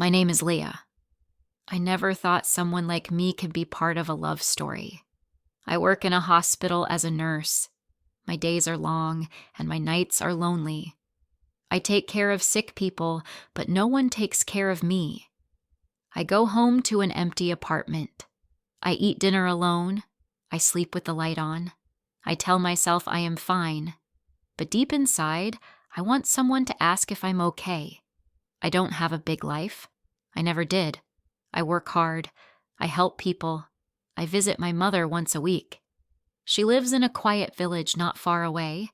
My name is Leah. I never thought someone like me could be part of a love story. I work in a hospital as a nurse. My days are long and my nights are lonely. I take care of sick people, but no one takes care of me. I go home to an empty apartment. I eat dinner alone. I sleep with the light on. I tell myself I am fine. But deep inside, I want someone to ask if I'm okay. I don't have a big life. I never did. I work hard. I help people. I visit my mother once a week. She lives in a quiet village not far away.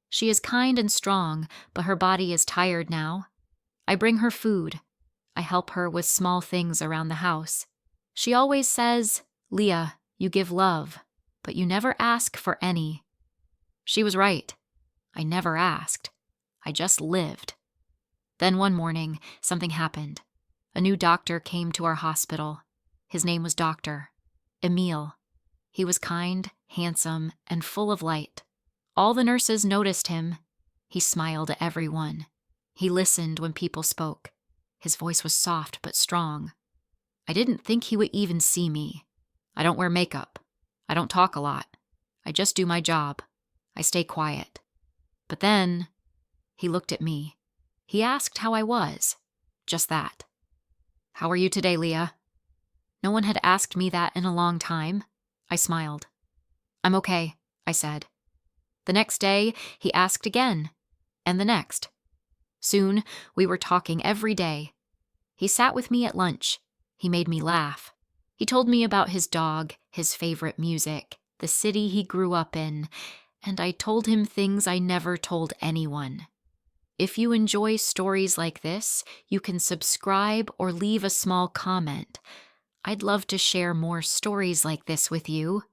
She is kind and strong, but her body is tired now. I bring her food. I help her with small things around the house. She always says, "Leah, you give love, but you never ask for any." She was right. I never asked. I just lived. Then one morning, something happened. A new doctor came to our hospital. His name was Dr. Emil. He was kind, handsome, and full of light. All the nurses noticed him. He smiled at everyone. He listened when people spoke. His voice was soft but strong. I didn't think he would even see me. I don't wear makeup. I don't talk a lot. I just do my job. I stay quiet. But then, he looked at me. He asked how I was. Just that. "How are you today, Leah?" No one had asked me that in a long time. I smiled. "I'm okay," I said. The next day, he asked again, and the next. Soon, we were talking every day. He sat with me at lunch. He made me laugh. He told me about his dog, his favorite music, the city he grew up in, and I told him things I never told anyone. If you enjoy stories like this, you can subscribe or leave a small comment. I'd love to share more stories like this with you.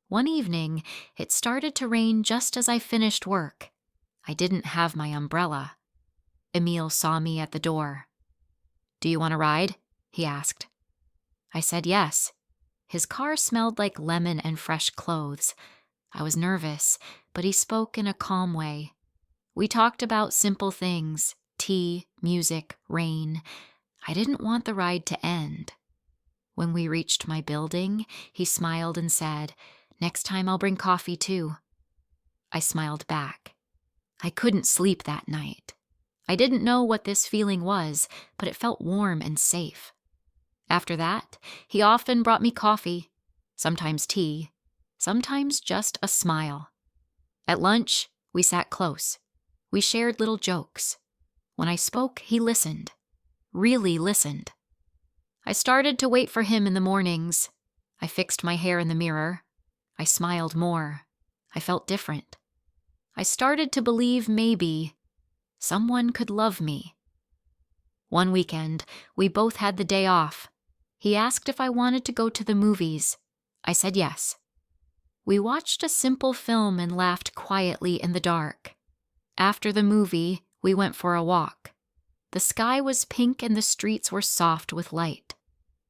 One evening, it started to rain just as I finished work. I didn't have my umbrella. Emil saw me at the door. "Do you want a ride?" he asked. I said yes. His car smelled like lemon and fresh clothes. I was nervous, but he spoke in a calm way. We talked about simple things, tea, music, rain. I didn't want the ride to end. When we reached my building, he smiled and said, "Next time I'll bring coffee too." I smiled back. I couldn't sleep that night. I didn't know what this feeling was, but it felt warm and safe. After that, he often brought me coffee, sometimes tea, sometimes just a smile. At lunch, we sat close. We shared little jokes. When I spoke, he listened. Really listened. I started to wait for him in the mornings. I fixed my hair in the mirror. I smiled more. I felt different. I started to believe maybe someone could love me. One weekend, we both had the day off. He asked if I wanted to go to the movies. I said yes. We watched a simple film and laughed quietly in the dark. After the movie, we went for a walk. The sky was pink and the streets were soft with light.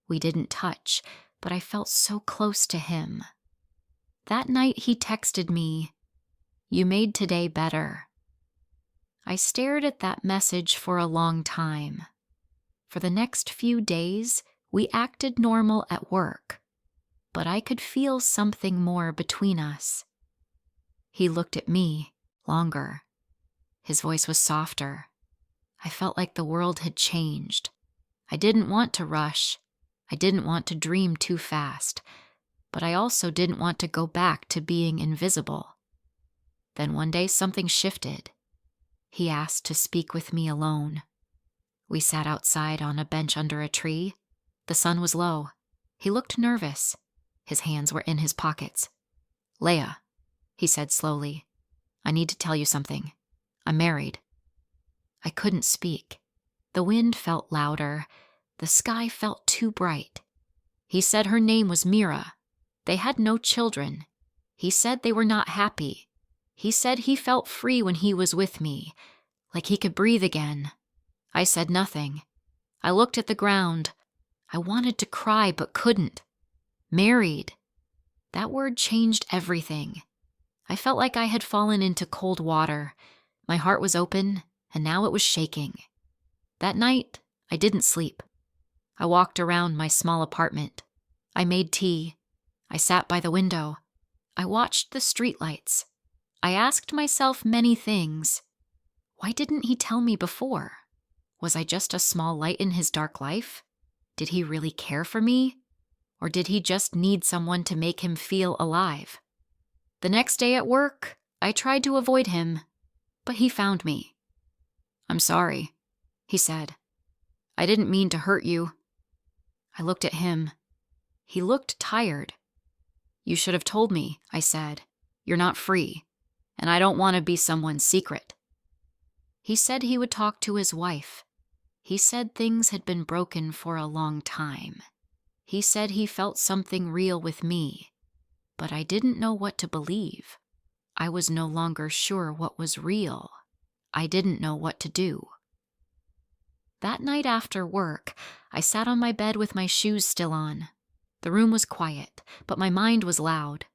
We didn't touch, but I felt so close to him. That night he texted me, "You made today better." I stared at that message for a long time. For the next few days, we acted normal at work, but I could feel something more between us. He looked at me longer. His voice was softer. I felt like the world had changed. I didn't want to rush. I didn't want to dream too fast. But I also didn't want to go back to being invisible. Then one day something shifted. He asked to speak with me alone. We sat outside on a bench under a tree. The sun was low. He looked nervous. His hands were in his pockets. "Leah," he said slowly, "I need to tell you something. I'm married." I couldn't speak. The wind felt louder. The sky felt too bright. He said her name was Mira. They had no children. He said they were not happy. He said he felt free when he was with me, like he could breathe again. I said nothing. I looked at the ground. I wanted to cry but couldn't. Married. That word changed everything. I felt like I had fallen into cold water. My heart was open, and now it was shaking. That night, I didn't sleep. I walked around my small apartment. I made tea. I sat by the window. I watched the streetlights. I asked myself many things. Why didn't he tell me before? Was I just a small light in his dark life? Did he really care for me? Or did he just need someone to make him feel alive? The next day at work, I tried to avoid him, but he found me. "I'm sorry," he said. "I didn't mean to hurt you." I looked at him. He looked tired. "You should have told me," I said. "You're not free, and I don't want to be someone's secret." He said he would talk to his wife. He said things had been broken for a long time. He said he felt something real with me, but I didn't know what to believe. I was no longer sure what was real. I didn't know what to do. That night after work, I sat on my bed with my shoes still on. The room was quiet, but my mind was loud.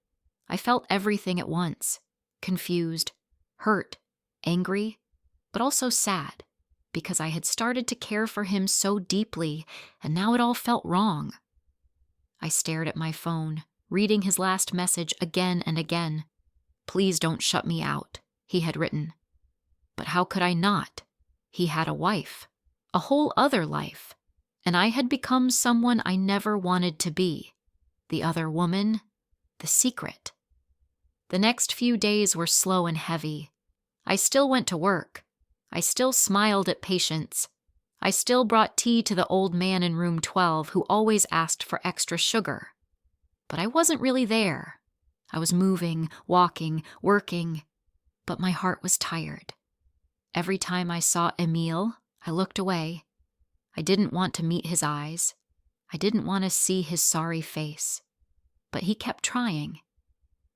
I felt everything at once: confused, hurt, angry, but also sad, because I had started to care for him so deeply, and now it all felt wrong. I stared at my phone, reading his last message again and again. "Please don't shut me out," he had written. But how could I not? He had a wife, a whole other life, and I had become someone I never wanted to be. The other woman, the secret. The next few days were slow and heavy. I still went to work. I still smiled at patients. I still brought tea to the old man in room 12 who always asked for extra sugar. But I wasn't really there. I was moving, walking, working, but my heart was tired. Every time I saw Emile, I looked away. I didn't want to meet his eyes. I didn't want to see his sorry face. But he kept trying.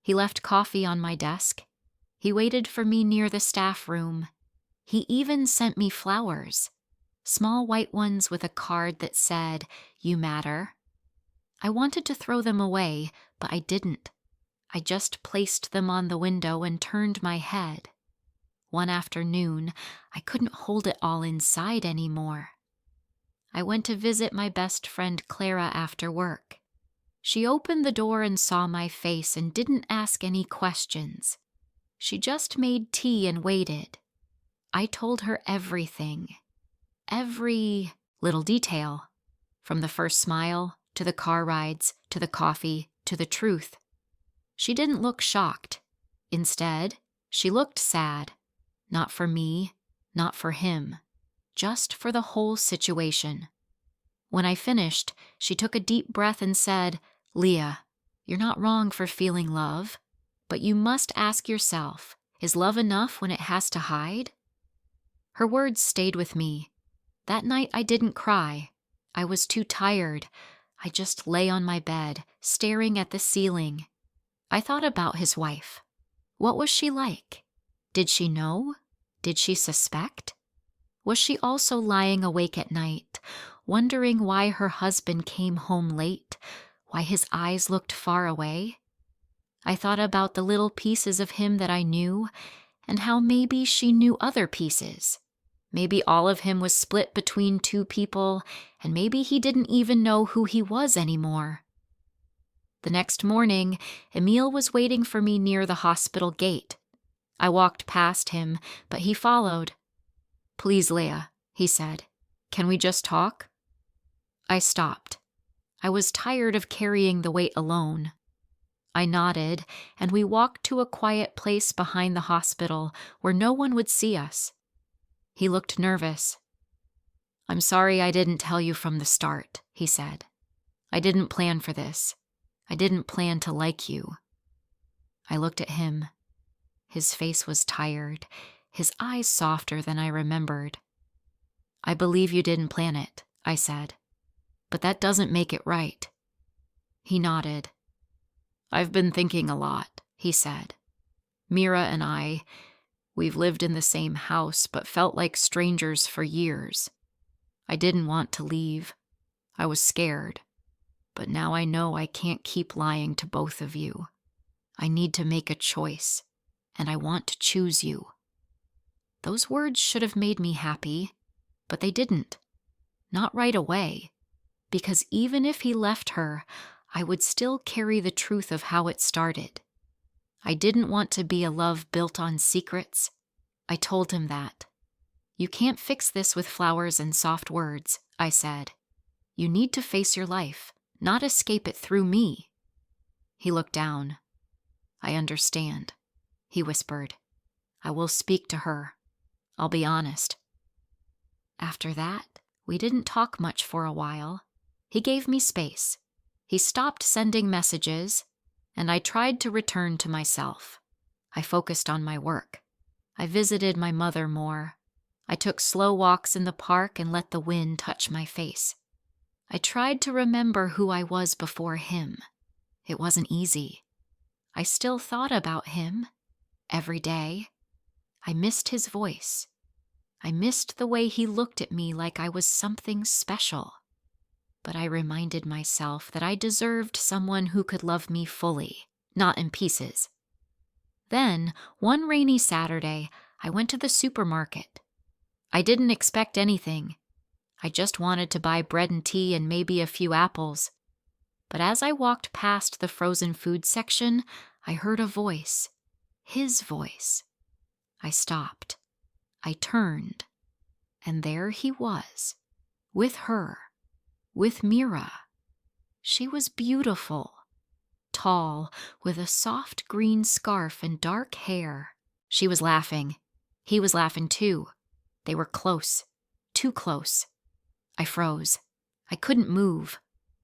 He left coffee on my desk. He waited for me near the staff room. He even sent me flowers, small white ones with a card that said, "You matter." I wanted to throw them away, but I didn't. I just placed them on the window and turned my head. One afternoon, I couldn't hold it all inside anymore. I went to visit my best friend Clara after work. She opened the door and saw my face and didn't ask any questions. She just made tea and waited. I told her everything. Every little detail. From the first smile, to the car rides, to the coffee, to the truth. She didn't look shocked. Instead, she looked sad. Not for me, not for him. Just for the whole situation. When I finished, she took a deep breath and said, "Leah, you're not wrong for feeling love, but you must ask yourself, is love enough when it has to hide?" Her words stayed with me. That night I didn't cry. I was too tired. I just lay on my bed, staring at the ceiling. I thought about his wife. What was she like? Did she know? Did she suspect? Was she also lying awake at night, wondering why her husband came home late, why his eyes looked far away? I thought about the little pieces of him that I knew, and how maybe she knew other pieces. Maybe all of him was split between two people, and maybe he didn't even know who he was anymore. The next morning, Emile was waiting for me near the hospital gate. I walked past him, but he followed. "Please, Leah," he said. "Can we just talk?" I stopped. I was tired of carrying the weight alone. I nodded, and we walked to a quiet place behind the hospital where no one would see us. He looked nervous. "I'm sorry I didn't tell you from the start," he said. "I didn't plan for this. I didn't plan to like you." I looked at him. His face was tired, his eyes softer than I remembered. "I believe you didn't plan it," I said. "But that doesn't make it right." He nodded. "I've been thinking a lot," he said. "Mira and we've lived in the same house but felt like strangers for years. I didn't want to leave. I was scared. But now I know I can't keep lying to both of you. I need to make a choice, and I want to choose you." Those words should have made me happy, but they didn't. Not right away, because even if he left her, I would still carry the truth of how it started. I didn't want to be a love built on secrets. I told him that. You can't fix this with flowers and soft words, I said. You need to face your life, not escape it through me. He looked down. I understand, he whispered. I will speak to her. I'll be honest. After that, we didn't talk much for a while. He gave me space. He stopped sending messages, and I tried to return to myself. I focused on my work. I visited my mother more. I took slow walks in the park and let the wind touch my face. I tried to remember who I was before him. It wasn't easy. I still thought about him every day. I missed his voice. I missed the way he looked at me like I was something special. But I reminded myself that I deserved someone who could love me fully, not in pieces. Then, one rainy Saturday, I went to the supermarket. I didn't expect anything. I just wanted to buy bread and tea and maybe a few apples. But as I walked past the frozen food section, I heard a voice. His voice. I stopped. I turned. And there he was. With her. With Mira. She was beautiful. Tall, with a soft green scarf and dark hair. She was laughing. He was laughing too. They were close. Too close. I froze. I couldn't move.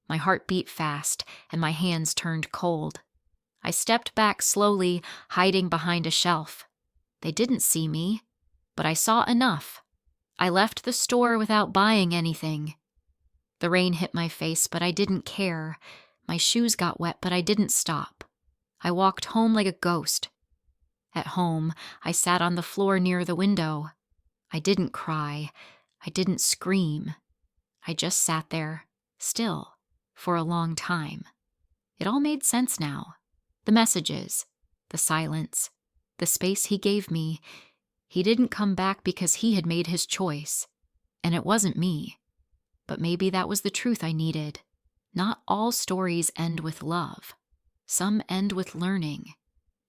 My heart beat fast, and my hands turned cold. I stepped back slowly, hiding behind a shelf. They didn't see me, but I saw enough. I left the store without buying anything. The rain hit my face, but I didn't care. My shoes got wet, but I didn't stop. I walked home like a ghost. At home, I sat on the floor near the window. I didn't cry. I didn't scream. I just sat there, still, for a long time. It all made sense now. The messages, the silence, the space he gave me. He didn't come back because he had made his choice. And it wasn't me. But maybe that was the truth I needed. Not all stories end with love. Some end with learning.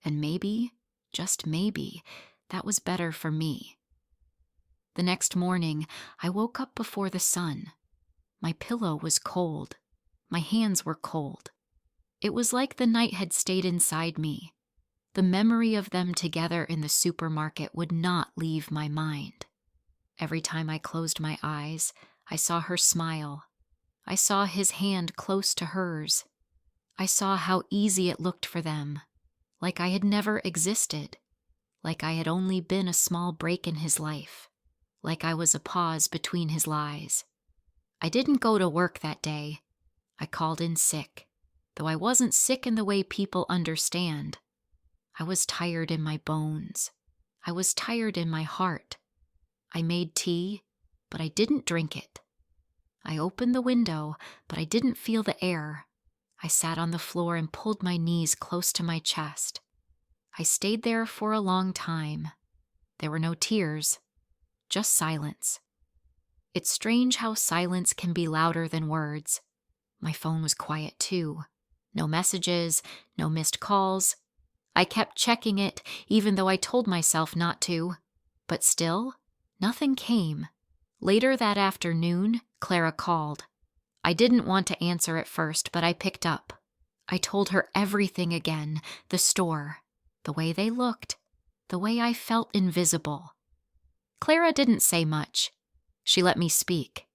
And maybe, just maybe, that was better for me. The next morning, I woke up before the sun. My pillow was cold. My hands were cold. It was like the night had stayed inside me. The memory of them together in the supermarket would not leave my mind. Every time I closed my eyes, I saw her smile. I saw his hand close to hers. I saw how easy it looked for them, like I had never existed, like I had only been a small break in his life, like I was a pause between his lies. I didn't go to work that day. I called in sick, though I wasn't sick in the way people understand. I was tired in my bones. I was tired in my heart. I made tea, but I didn't drink it. I opened the window, but I didn't feel the air. I sat on the floor and pulled my knees close to my chest. I stayed there for a long time. There were no tears, just silence. It's strange how silence can be louder than words. My phone was quiet too. No messages, no missed calls. I kept checking it, even though I told myself not to. But still, nothing came. Later that afternoon, Clara called. I didn't want to answer at first, but I picked up. I told her everything again, the store, the way they looked, the way I felt invisible. Clara didn't say much. She let me speak.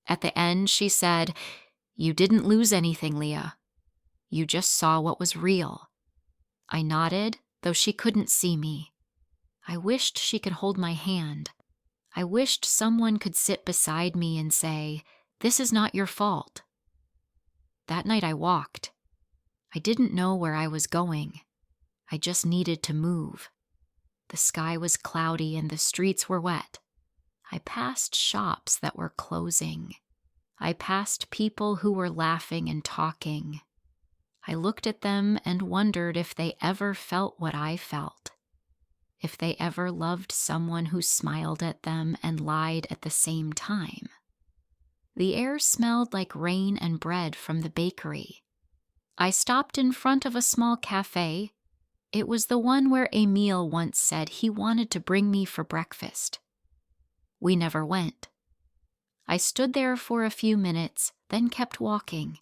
At the end, she said, "You didn't lose anything, Leah. You just saw what was real." I nodded, though she couldn't see me. I wished she could hold my hand. I wished someone could sit beside me and say, "This is not your fault." That night I walked. I didn't know where I was going. I just needed to move. The sky was cloudy and the streets were wet. I passed shops that were closing. I passed people who were laughing and talking. I looked at them and wondered if they ever felt what I felt. If they ever loved someone who smiled at them and lied at the same time. The air smelled like rain and bread from the bakery. I stopped in front of a small cafe. It was the one where Emile once said he wanted to bring me for breakfast. We never went. I stood there for a few minutes, then kept walking.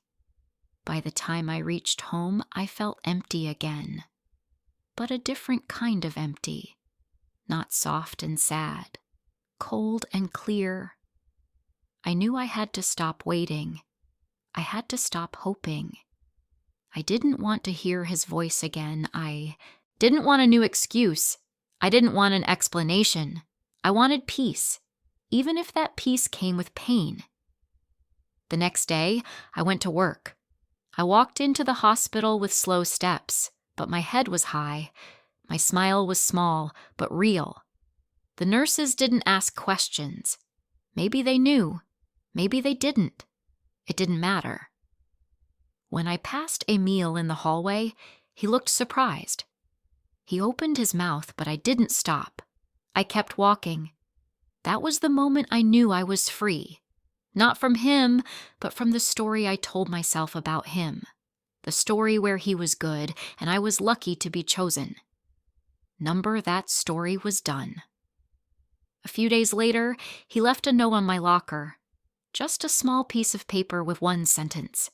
By the time I reached home, I felt empty again. But a different kind of empty. Not soft and sad. Cold and clear. I knew I had to stop waiting. I had to stop hoping. I didn't want to hear his voice again. I didn't want a new excuse. I didn't want an explanation. I wanted peace, even if that peace came with pain. The next day, I went to work. I walked into the hospital with slow steps, but my head was high. My smile was small, but real. The nurses didn't ask questions. Maybe they knew. Maybe they didn't. It didn't matter. When I passed Emile in the hallway, he looked surprised. He opened his mouth, but I didn't stop. I kept walking. That was the moment I knew I was free. Not from him, but from the story I told myself about him. The story where he was good, and I was lucky to be chosen. That story was done. A few days later, he left a note on my locker. Just a small piece of paper with one sentence.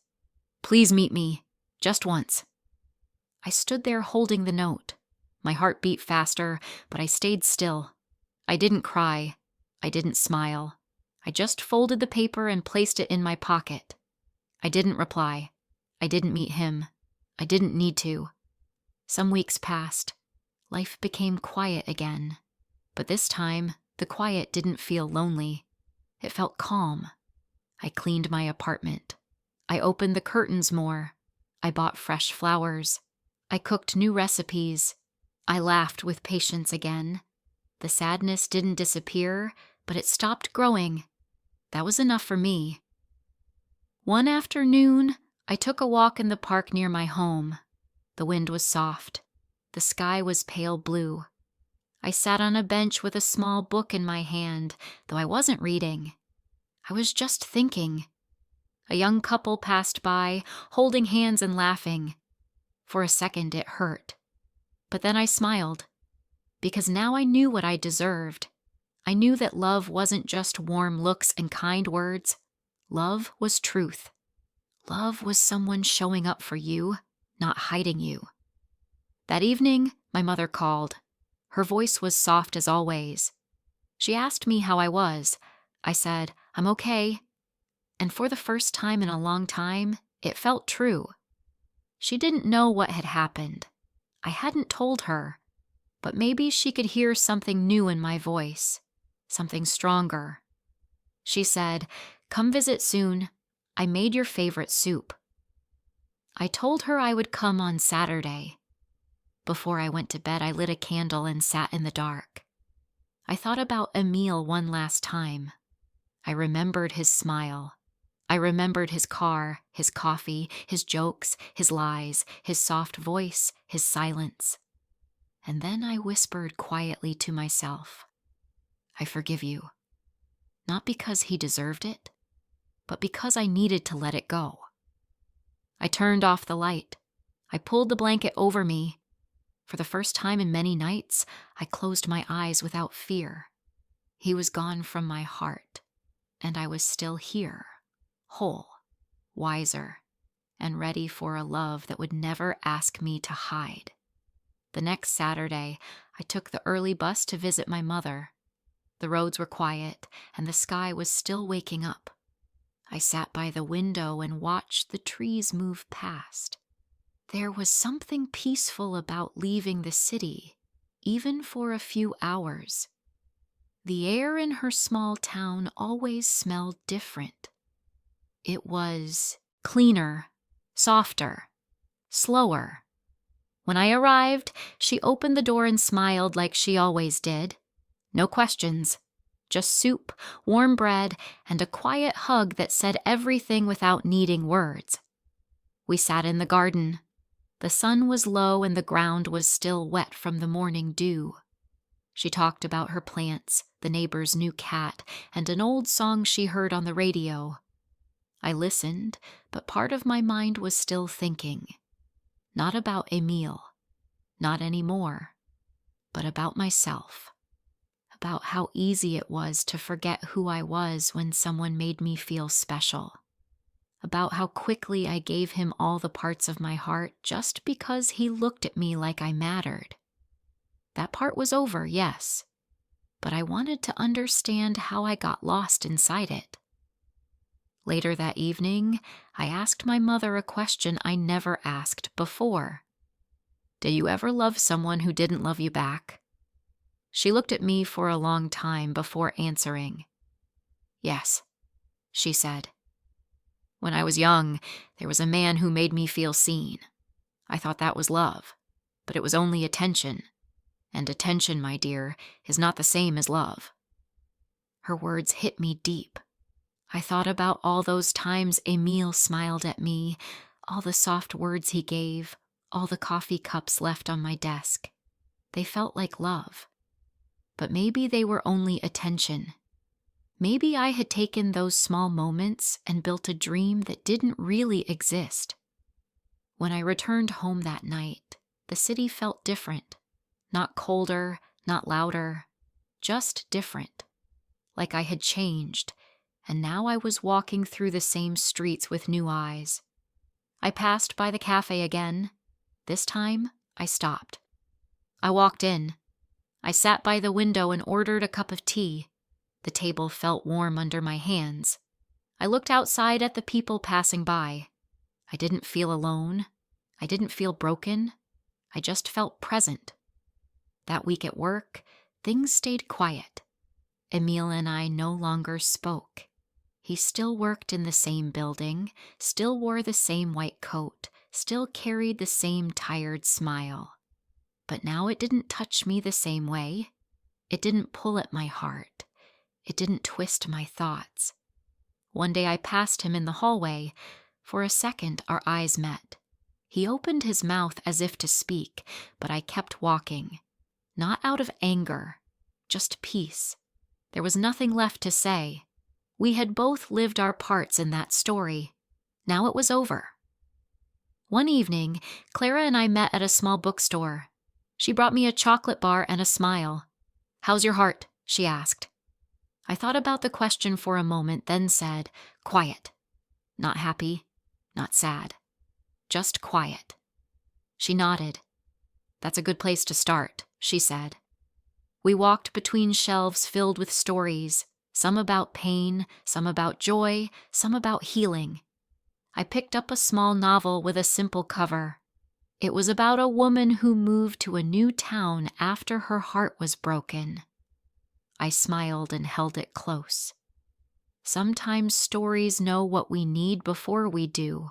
Please meet me, just once. I stood there holding the note. My heart beat faster, but I stayed still. I didn't cry. I didn't smile. I just folded the paper and placed it in my pocket. I didn't reply. I didn't meet him. I didn't need to. Some weeks passed. Life became quiet again. But this time, the quiet didn't feel lonely. It felt calm. I cleaned my apartment. I opened the curtains more. I bought fresh flowers. I cooked new recipes. I laughed with patience again. The sadness didn't disappear, but it stopped growing. That was enough for me. One afternoon, I took a walk in the park near my home. The wind was soft. The sky was pale blue. I sat on a bench with a small book in my hand, though I wasn't reading. I was just thinking. A young couple passed by, holding hands and laughing. For a second it hurt. But then I smiled, because now I knew what I deserved. I knew that love wasn't just warm looks and kind words. Love was truth. Love was someone showing up for you, not hiding you. That evening, my mother called. Her voice was soft as always. She asked me how I was. I said, I'm okay. And for the first time in a long time, it felt true. She didn't know what had happened. I hadn't told her. But maybe she could hear something new in my voice, something stronger. She said, come visit soon. I made your favorite soup. I told her I would come on Saturday. Before I went to bed, I lit a candle and sat in the dark. I thought about Emile one last time. I remembered his smile. I remembered his car, his coffee, his jokes, his lies, his soft voice, his silence. And then I whispered quietly to myself, I forgive you. Not because he deserved it, but because I needed to let it go. I turned off the light. I pulled the blanket over me. For the first time in many nights, I closed my eyes without fear. He was gone from my heart, and I was still here, whole, wiser, and ready for a love that would never ask me to hide. The next Saturday, I took the early bus to visit my mother. The roads were quiet, and the sky was still waking up. I sat by the window and watched the trees move past. There was something peaceful about leaving the city, even for a few hours. The air in her small town always smelled different. It was cleaner, softer, slower. When I arrived, she opened the door and smiled like she always did. No questions, just soup, warm bread, and a quiet hug that said everything without needing words. We sat in the garden. The sun was low and the ground was still wet from the morning dew. She talked about her plants, the neighbor's new cat, and an old song she heard on the radio. I listened, but part of my mind was still thinking. Not about Emile, not anymore, but about myself. About how easy it was to forget who I was when someone made me feel special. About how quickly I gave him all the parts of my heart just because he looked at me like I mattered. That part was over, yes, but I wanted to understand how I got lost inside it. Later that evening, I asked my mother a question I never asked before. Did you ever love someone who didn't love you back? She looked at me for a long time before answering. Yes, she said. When I was young, there was a man who made me feel seen. I thought that was love, but it was only attention. And attention, my dear, is not the same as love. Her words hit me deep. I thought about all those times Emile smiled at me, all the soft words he gave, all the coffee cups left on my desk. They felt like love. But maybe they were only attention. Maybe I had taken those small moments and built a dream that didn't really exist. When I returned home that night, the city felt different. Not colder, not louder, just different. Like I had changed, and now I was walking through the same streets with new eyes. I passed by the cafe again. This time, I stopped. I walked in. I sat by the window and ordered a cup of tea. The table felt warm under my hands. I looked outside at the people passing by. I didn't feel alone. I didn't feel broken. I just felt present. That week at work, things stayed quiet. Emile and I no longer spoke. He still worked in the same building, still wore the same white coat, still carried the same tired smile. But now it didn't touch me the same way. It didn't pull at my heart. It didn't twist my thoughts. One day I passed him in the hallway. For a second, our eyes met. He opened his mouth as if to speak, but I kept walking. Not out of anger, just peace. There was nothing left to say. We had both lived our parts in that story. Now it was over. One evening, Clara and I met at a small bookstore. She brought me a chocolate bar and a smile. "How's your heart?" she asked. I thought about the question for a moment, then said, "Quiet." Not happy, not sad. Just quiet. She nodded. "That's a good place to start," she said. We walked between shelves filled with stories, some about pain, some about joy, some about healing. I picked up a small novel with a simple cover. It was about a woman who moved to a new town after her heart was broken. I smiled and held it close. Sometimes stories know what we need before we do.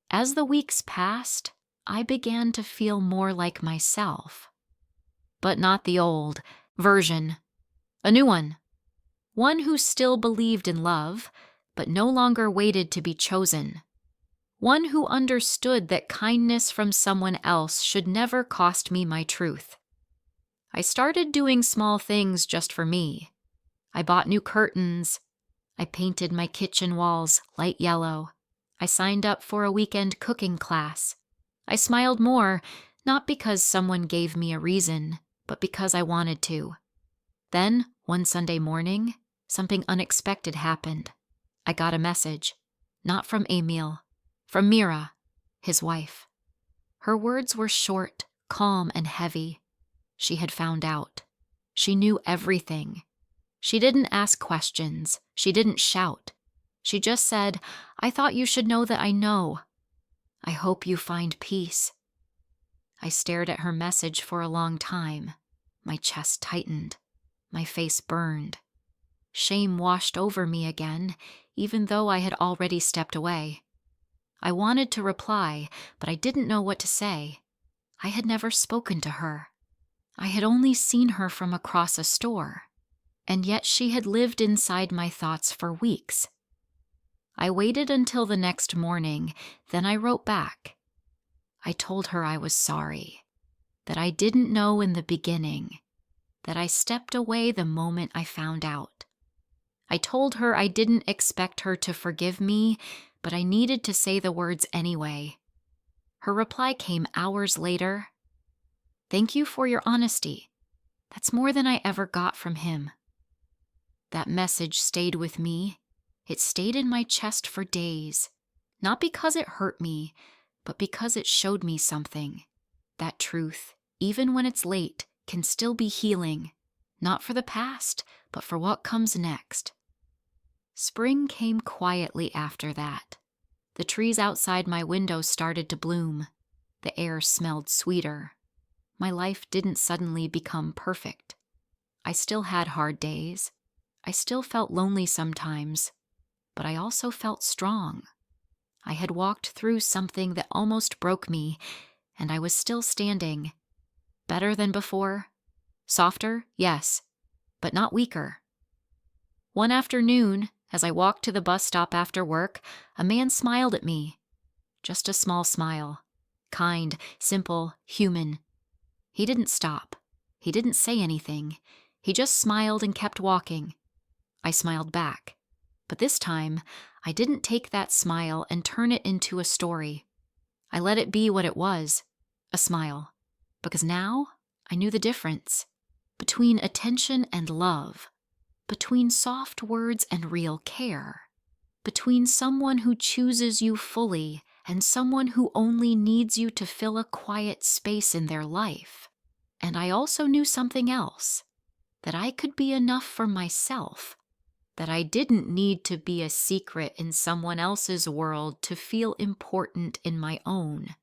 As the weeks passed, I began to feel more like myself. But not the old version. A new one. One who still believed in love, but no longer waited to be chosen. One who understood that kindness from someone else should never cost me my truth. I started doing small things just for me. I bought new curtains. I painted my kitchen walls light yellow. I signed up for a weekend cooking class. I smiled more, not because someone gave me a reason, but because I wanted to. Then, one Sunday morning, something unexpected happened. I got a message. Not from Emile, from Mira, his wife. Her words were short, calm, and heavy. She had found out. She knew everything. She didn't ask questions. She didn't shout. She just said, "I thought you should know that I know. I hope you find peace." I stared at her message for a long time. My chest tightened. My face burned. Shame washed over me again, even though I had already stepped away. I wanted to reply, but I didn't know what to say. I had never spoken to her. I had only seen her from across a store, and yet she had lived inside my thoughts for weeks. I waited until the next morning, then I wrote back. I told her I was sorry, that I didn't know in the beginning, that I stepped away the moment I found out. I told her I didn't expect her to forgive me, but I needed to say the words anyway. Her reply came hours later. "Thank you for your honesty. That's more than I ever got from him." That message stayed with me. It stayed in my chest for days, not because it hurt me, but because it showed me something. That truth, even when it's late, can still be healing, not for the past, but for what comes next. Spring came quietly after that. The trees outside my window started to bloom. The air smelled sweeter. My life didn't suddenly become perfect. I still had hard days. I still felt lonely sometimes, but I also felt strong. I had walked through something that almost broke me, and I was still standing. Better than before. Softer, yes, but not weaker. One afternoon, as I walked to the bus stop after work, a man smiled at me. Just a small smile. Kind, simple, human. He didn't stop. He didn't say anything. He just smiled and kept walking. I smiled back. But this time, I didn't take that smile and turn it into a story. I let it be what it was, a smile. Because now, I knew the difference. Between attention and love. Between soft words and real care. Between someone who chooses you fully and someone who only needs you to fill a quiet space in their life. And I also knew something else. That I could be enough for myself. That I didn't need to be a secret in someone else's world to feel important in my own.